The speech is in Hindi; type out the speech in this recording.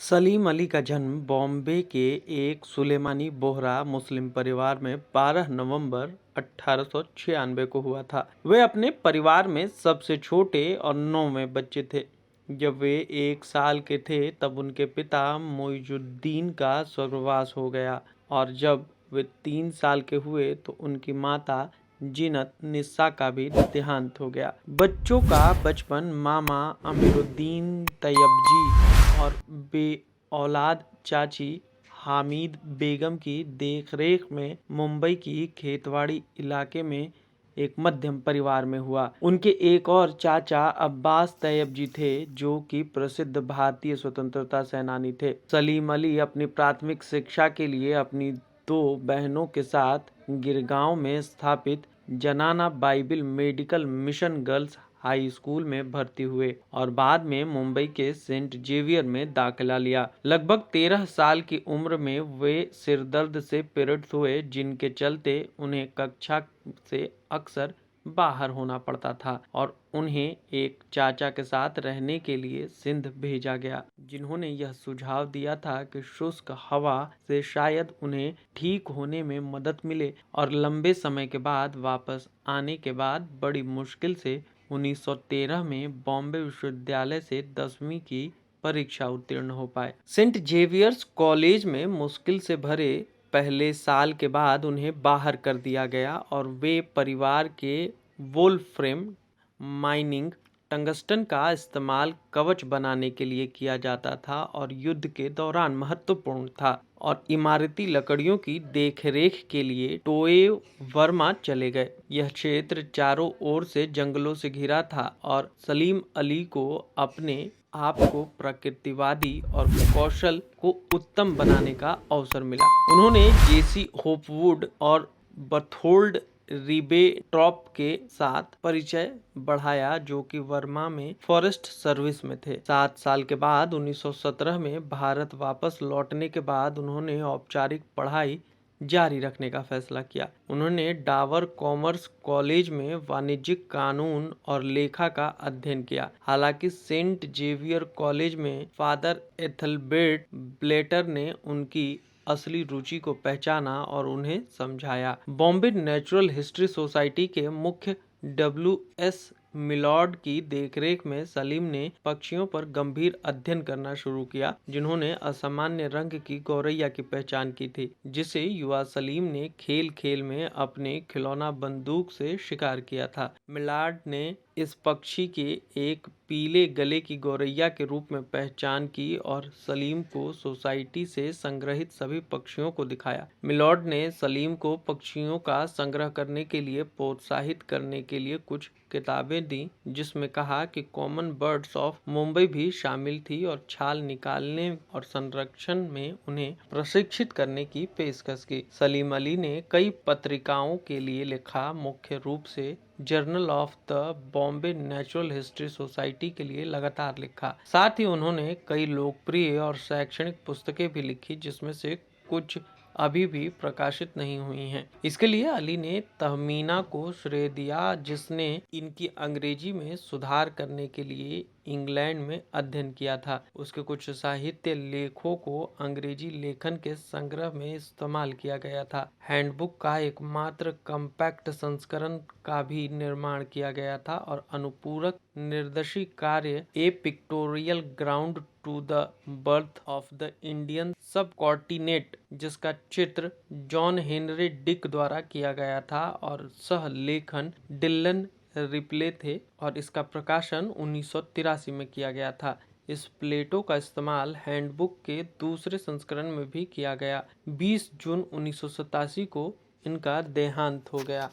सलीम अली का जन्म बॉम्बे के एक सुलेमानी बोहरा मुस्लिम परिवार में 12 नवंबर 1896 को हुआ था। वे अपने परिवार में सबसे छोटे और 9वें बच्चे थे। जब वे 1 साल के थे तब उनके पिता मोइजुद्दीन का स्वर्गवास हो गया और जब वे 3 साल के हुए तो उनकी माता जीनत निस्सा का भी देहांत हो गया। बच्चों का बचपन मामा अमीरुद्दीन तैयबजी और बे औलाद चाची हामिद बेगम की देखरेख में मुंबई की खेतवाड़ी इलाके में एक मध्यम परिवार में हुआ। उनके एक और चाचा अब्बास तैयब जी थे जो कि प्रसिद्ध भारतीय स्वतंत्रता सेनानी थे। सलीम अली अपनी प्राथमिक शिक्षा के लिए अपनी 2 बहनों के साथ गिरगांव में स्थापित जनाना Bible medical mission girls high school में भर्ती हुए और बाद में मुंबई के सेंट जेवियर में दाखिला लिया। लगभग 13 साल की उम्र में वे सिरदर्द से पीड़ित हुए, जिनके चलते उन्हें कक्षा से अक्सर बाहर होना पड़ता था और उन्हें एक चाचा के साथ रहने के लिए सिंध भेजा गया, जिन्होंने यह सुझाव दिया था कि शुष्क हवा से शायद उन्हें ठीक होने में मदद मिले और लंबे समय के बाद वापस आने के बाद बड़ी मुश्किल से 1913 में बॉम्बे विश्वविद्यालय से 10वीं की परीक्षा उत्तीर्ण हो पाए। सेंट जेवियर्स कॉलेज में मुश्किल से भरे पहले साल के बाद उन्हें बाहर कर दिया गया और वे परिवार के वोल्फ्रेम माइनिंग टंगस्टन का इस्तेमाल कवच बनाने के लिए किया जाता था और युद्ध के दौरान महत्वपूर्ण था और इमारती लकड़ियों की देखरेख के लिए टोए वर्मा चले गए। यह क्षेत्र चारों ओर से जंगलों से घिरा था और सलीम अली को अपने आप को प्रकृतिवादी और कौशल को उत्तम बनाने का अवसर मिला। उन्होंने जेसी होपवुड और बर्थोल्ड रिबेट्रॉप के साथ परिचय बढ़ाया जो कि वर्मा में फॉरेस्ट सर्विस में थे। 7 साल के बाद 1917 में भारत वापस लौटने के बाद उन्होंने औपचारिक पढ़ाई जारी रखने का फैसला किया। उन्होंने डावर कॉमर्स कॉलेज में वाणिज्यिक कानून और लेखा का अध्ययन किया। हालांकि सेंट जेवियर कॉलेज में फादर एथलबर्ट ब्लेटर ने उनकी असली रुचि को पहचाना और उन्हें समझाया। बॉम्बे नेचुरल हिस्ट्री सोसाइटी के मुख्य W.S. मिलॉर्ड की देखरेख में सलीम ने पक्षियों पर गंभीर अध्ययन करना शुरू किया, जिन्होंने असामान्य रंग की गौरैया की पहचान की थी, जिसे युवा सलीम ने खेल खेल में अपने खिलौना बंदूक से शिकार किया था। मिलॉर्ड ने इस पक्षी के एक पीले गले की गौरैया के रूप में पहचान की और सलीम को सोसाइटी से संग्रहित सभी पक्षियों को दिखाया। मिलॉर्ड ने सलीम को पक्षियों का संग्रह करने के लिए प्रोत्साहित करने के लिए कुछ किताबें दी, जिसमें कहा कि कॉमन बर्ड्स ऑफ मुंबई भी शामिल थी और छाल निकालने और संरक्षण में उन्हें प्रशिक्षित करने की पेशकश की। सलीम अली ने कई पत्रिकाओं के लिए लिखा, मुख्य रूप से journal of the Bombay natural history society के लिए लगातार लिखा। साथ ही उन्होंने कई लोकप्रिय और शैक्षणिक पुस्तकें भी लिखी, जिसमें से कुछ अभी भी प्रकाशित नहीं हुई हैं। इसके लिए अली ने तहमीना को श्रेय दिया, जिसने इनकी अंग्रेजी में सुधार करने के लिए इंग्लैंड में अध्ययन किया था। उसके कुछ साहित्य लेखों को अंग्रेजी लेखन के संग्रह में इस्तेमाल किया गया था। हैंडबुक का एकमात्र कॉम्पैक्ट संस्करण का भी निर्माण किया गया था और अनुपूरक निर्देशी कार्य a pictorial ground to the birth of the Indian subcontinent, जिसका चित्र जॉन हेनरी डिक द्वारा किया गया था और सह लेखन डिलन रिप्ले थे और इसका प्रकाशन 1983 में किया गया था। इस प्लेटो का इस्तेमाल हैंडबुक के दूसरे संस्करण में भी किया गया। 20 जून 1987 को इनका देहांत हो गया।